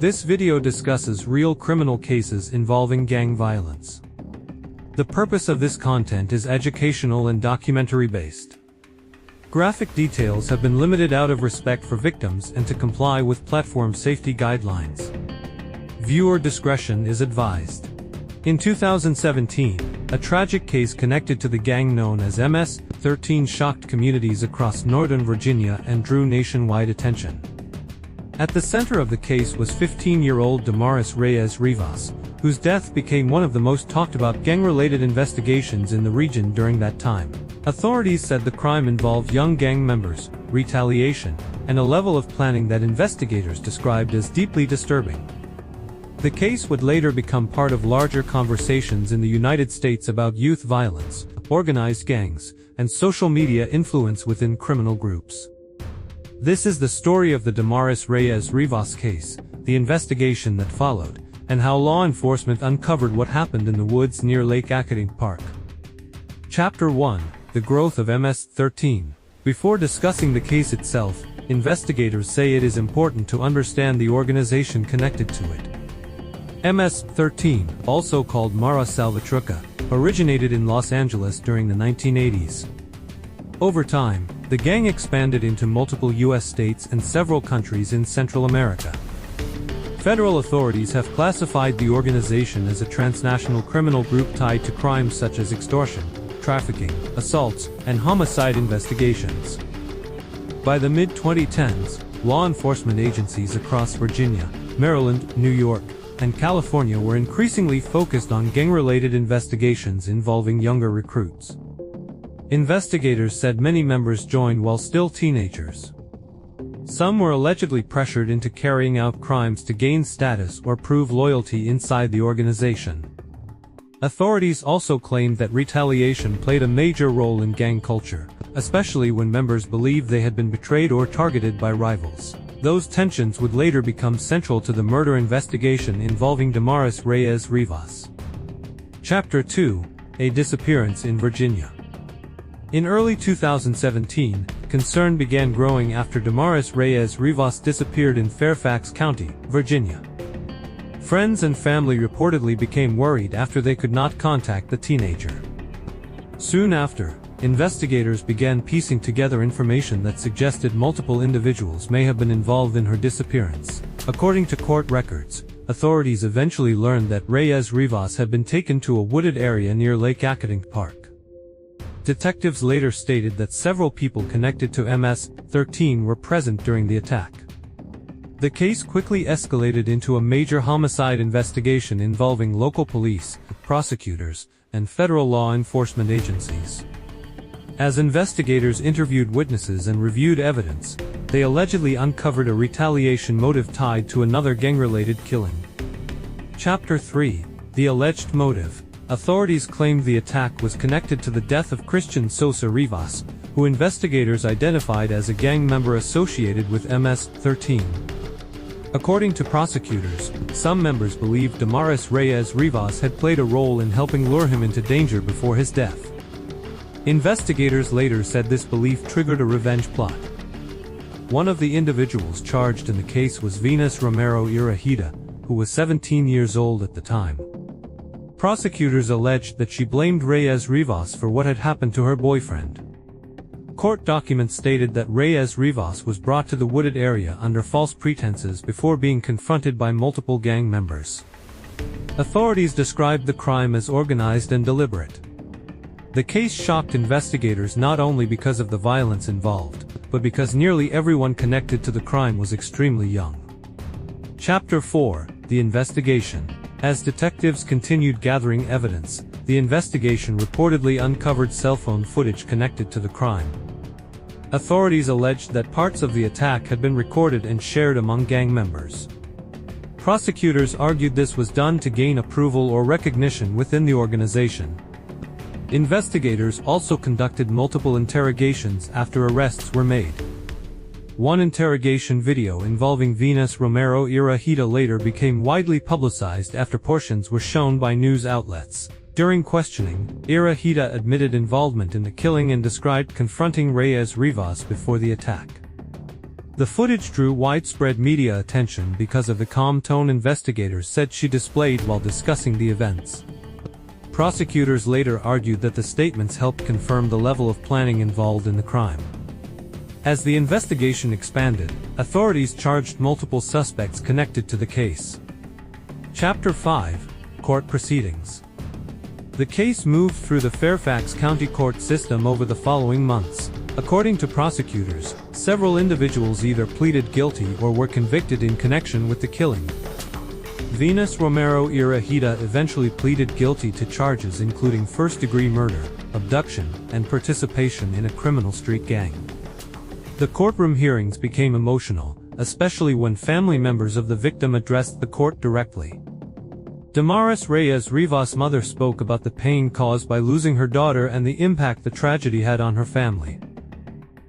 This video discusses real criminal cases involving gang violence. The purpose of this content is educational and documentary based. Graphic details have been limited out of respect for victims and to comply with platform safety guidelines. Viewer discretion is advised. In 2017, a tragic case connected to the gang known as MS-13 shocked communities across Northern Virginia and drew nationwide attention. At the center of the case was 15-year-old Damaris Reyes Rivas, whose death became one of the most talked about gang-related investigations in the region during that time. Authorities said the crime involved young gang members, retaliation, and a level of planning that investigators described as deeply disturbing. The case would later become part of larger conversations in the United States about youth violence, organized gangs, and social media influence within criminal groups. This is the story of the Damaris Reyes Rivas case, the investigation that followed, and how law enforcement uncovered what happened in the woods near Lake Akating Park. Chapter 1: The Growth of MS-13. Before discussing the case itself, investigators say it is important to understand the organization connected to it. MS-13, also called Mara Salvatrucha, originated in Los Angeles during the 1980s. Over time, the gang expanded into multiple U.S. states and several countries in Central America. Federal authorities have classified the organization as a transnational criminal group tied to crimes such as extortion, trafficking, assaults, and homicide investigations. By the mid-2010s, law enforcement agencies across Virginia, Maryland, New York, and California were increasingly focused on gang-related investigations involving younger recruits. Investigators said many members joined while still teenagers. Some were allegedly pressured into carrying out crimes to gain status or prove loyalty inside the organization. Authorities also claimed that retaliation played a major role in gang culture, especially when members believed they had been betrayed or targeted by rivals. Those tensions would later become central to the murder investigation involving Damaris Reyes Rivas. Chapter 2: A Disappearance in Virginia. In early 2017, concern began growing after Damaris Reyes Rivas disappeared in Fairfax County, Virginia. Friends and family reportedly became worried after they could not contact the teenager. Soon after, investigators began piecing together information that suggested multiple individuals may have been involved in her disappearance. According to court records, authorities eventually learned that Reyes Rivas had been taken to a wooded area near Lake Akating Park. Detectives later stated that several people connected to MS-13 were present during the attack. The case quickly escalated into a major homicide investigation involving local police, prosecutors, and federal law enforcement agencies. As investigators interviewed witnesses and reviewed evidence, they allegedly uncovered a retaliation motive tied to another gang-related killing. Chapter 3: The Alleged Motive. Authorities claimed the attack was connected to the death of Christian Sosa Rivas, who investigators identified as a gang member associated with MS-13. According to prosecutors, some members believed Damaris Reyes Rivas had played a role in helping lure him into danger before his death. Investigators later said this belief triggered a revenge plot. One of the individuals charged in the case was Venus Romero Irahita, who was 17 years old at the time. Prosecutors alleged that she blamed Reyes Rivas for what had happened to her boyfriend. Court documents stated that Reyes Rivas was brought to the wooded area under false pretenses before being confronted by multiple gang members. Authorities described the crime as organized and deliberate. The case shocked investigators not only because of the violence involved, but because nearly everyone connected to the crime was extremely young. Chapter 4: The Investigation. As detectives continued gathering evidence, the investigation reportedly uncovered cell phone footage connected to the crime. Authorities alleged that parts of the attack had been recorded and shared among gang members. Prosecutors argued this was done to gain approval or recognition within the organization. Investigators also conducted multiple interrogations after arrests were made. One interrogation video involving Venus Romero Irahita later became widely publicized after portions were shown by news outlets. During questioning, Irahita admitted involvement in the killing and described confronting Reyes Rivas before the attack. The footage drew widespread media attention because of the calm tone investigators said she displayed while discussing the events. Prosecutors later argued that the statements helped confirm the level of planning involved in the crime. As the investigation expanded, authorities charged multiple suspects connected to the case. Chapter 5: Court Proceedings. The case moved through the Fairfax County court system over the following months. According to prosecutors, several individuals either pleaded guilty or were convicted in connection with the killing. Venus Romero Irahita eventually pleaded guilty to charges including first-degree murder, abduction, and participation in a criminal street gang. The courtroom hearings became emotional, especially when family members of the victim addressed the court directly. Damaris Reyes Rivas' mother spoke about the pain caused by losing her daughter and the impact the tragedy had on her family.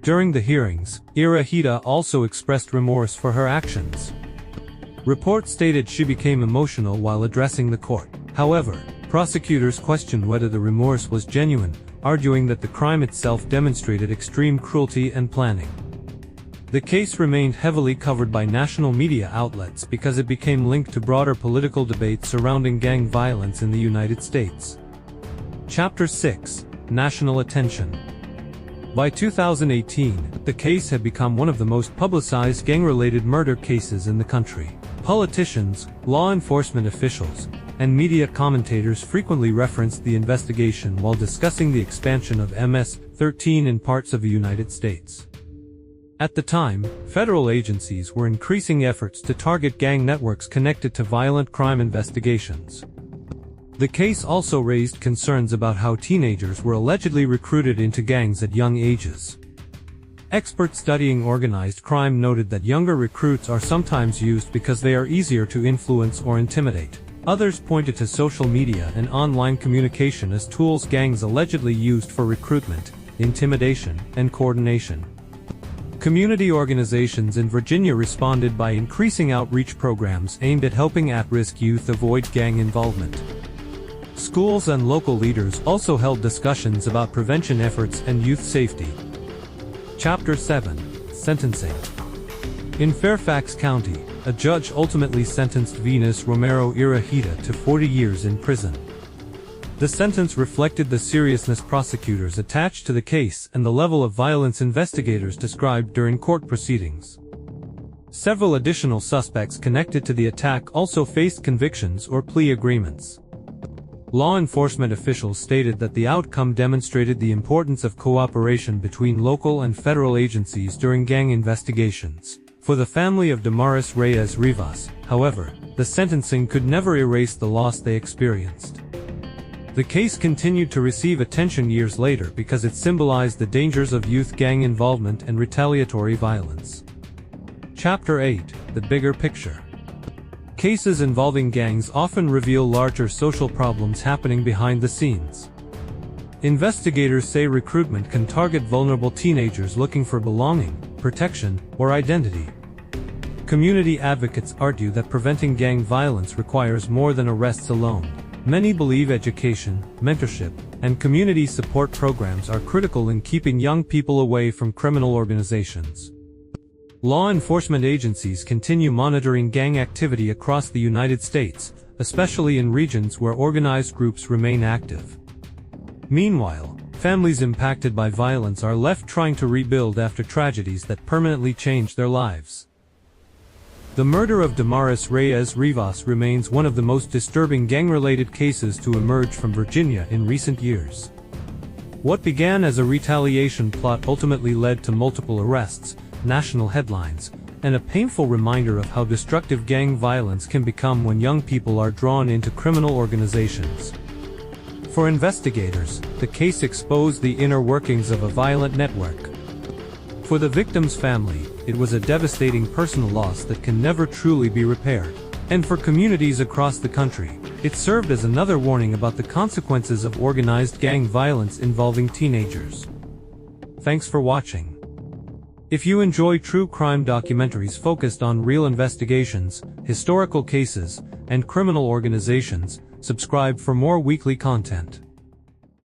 During the hearings, Irahita also expressed remorse for her actions. Reports stated she became emotional while addressing the court. However, prosecutors questioned whether the remorse was genuine, arguing that the crime itself demonstrated extreme cruelty and planning. The case remained heavily covered by national media outlets because it became linked to broader political debates surrounding gang violence in the United States. Chapter 6: National Attention. By 2018, the case had become one of the most publicized gang-related murder cases in the country. Politicians, law enforcement officials, and media commentators frequently referenced the investigation while discussing the expansion of MS-13 in parts of the United States. At the time, federal agencies were increasing efforts to target gang networks connected to violent crime investigations. The case also raised concerns about how teenagers were allegedly recruited into gangs at young ages. Experts studying organized crime noted that younger recruits are sometimes used because they are easier to influence or intimidate. Others pointed to social media and online communication as tools gangs allegedly used for recruitment, intimidation, and coordination. Community organizations in Virginia responded by increasing outreach programs aimed at helping at-risk youth avoid gang involvement. Schools and local leaders also held discussions about prevention efforts and youth safety. Chapter 7: Sentencing. In Fairfax County, a judge ultimately sentenced Venus Romero Irahita to 40 years in prison. The sentence reflected the seriousness prosecutors attached to the case and the level of violence investigators described during court proceedings. Several additional suspects connected to the attack also faced convictions or plea agreements. Law enforcement officials stated that the outcome demonstrated the importance of cooperation between local and federal agencies during gang investigations. For the family of Damaris Reyes Rivas, however, the sentencing could never erase the loss they experienced. The case continued to receive attention years later because it symbolized the dangers of youth gang involvement and retaliatory violence. Chapter 8: The Bigger Picture. Cases involving gangs often reveal larger social problems happening behind the scenes. Investigators say recruitment can target vulnerable teenagers looking for belonging, protection, or identity. Community advocates argue that preventing gang violence requires more than arrests alone. Many believe education, mentorship, and community support programs are critical in keeping young people away from criminal organizations. Law enforcement agencies continue monitoring gang activity across the United States, especially in regions where organized groups remain active. Meanwhile, families impacted by violence are left trying to rebuild after tragedies that permanently changed their lives. The murder of Damaris Reyes Rivas remains one of the most disturbing gang-related cases to emerge from Virginia in recent years. What began as a retaliation plot ultimately led to multiple arrests, national headlines, and a painful reminder of how destructive gang violence can become when young people are drawn into criminal organizations. For investigators, the case exposed the inner workings of a violent network. For the victim's family, it was a devastating personal loss that can never truly be repaired. And for communities across the country, it served as another warning about the consequences of organized gang violence involving teenagers. Thanks for watching. If you enjoy true crime documentaries focused on real investigations, historical cases, and criminal organizations, subscribe for more weekly content.